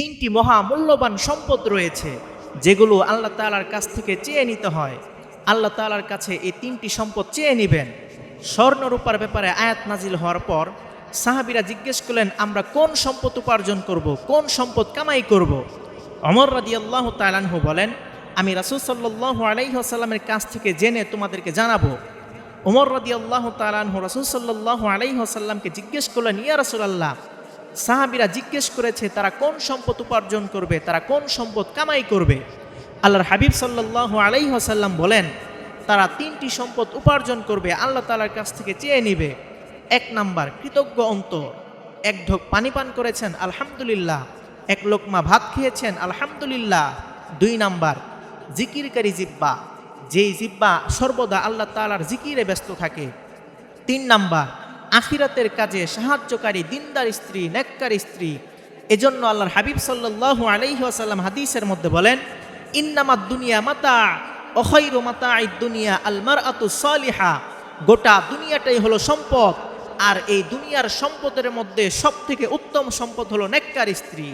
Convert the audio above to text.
তিনটি মহামূল্যবান সম্পদ রয়েছে যেগুলো আল্লাহ তাআলার কাছ থেকে চেয়ে নিতে হয়। আল্লাহ তাআলার কাছে এই তিনটি সম্পদ চেয়ে নেবেন। স্বর্ণ রূপার ব্যাপারে আয়াত নাজিল হওয়ার পর সাহাবীরা জিজ্ঞেস করলেন, আমরা কোন সম্পদ উপার্জন করব, কোন সম্পদ কামাই করব? ওমর রাদিয়াল্লাহু তাআলা আনহু বলেন, আমি রাসূল সাল্লাল্লাহু আলাইহি ওয়াসাল্লামের কাছ থেকে জেনে তোমাদেরকে জানাবো। ওমর রাদিয়াল্লাহু তাআলা আনহু রাসূল সাল্লাল্লাহু আলাইহি ওয়াসাল্লামকে জিজ্ঞেস করলেন, ইয়া রাসূলুল্লাহ, সাহাবীরা জিজ্ঞেস করেছে তারা কোন সম্পদ উপার্জন করবে, তারা কোন সম্পদ কামাই করবে। আল্লাহর হাবিব সাল্লাল্লাহু আলাইহি ওয়াসাল্লাম বলেন, তারা তিনটি সম্পদ উপার্জন করবে, আল্লাহ তাআলার কাছ থেকে চেয়ে নিবে। এক নাম্বার, কৃতজ্ঞ অন্তর। এক ঢোক পানি পান করেছেন, আলহামদুলিল্লাহ। এক লোকমা ভাত খেয়েছেন, আলহামদুলিল্লাহ। দুই নাম্বার, জিকিরকারী জিহ্বা, যেই জিহ্বা সর্বদা আল্লাহ তাআলার জিকিরে ব্যস্ত থাকে। তিন নাম্বার, আখিরাতের কাজে সাহায্যকারী দিনদার স্ত্রী, নেককার স্ত্রী। এজন্য আল্লাহর হাবিব সাল্লাল্লাহু আলাইহি ওয়াসাল্লাম হাদিসের মধ্যে বলেন, ইন্নামাদ দুনিয়া মাতা ওয়া খায়রু মাতাঈদ দুনিয়া আল মারআতু সালিহা। গোটা দুনিয়াটাই হলো সম্পদ, আর এই দুনিয়ার সম্পদের মধ্যে সবথেকে উত্তম সম্পদ হলো নেককার স্ত্রী।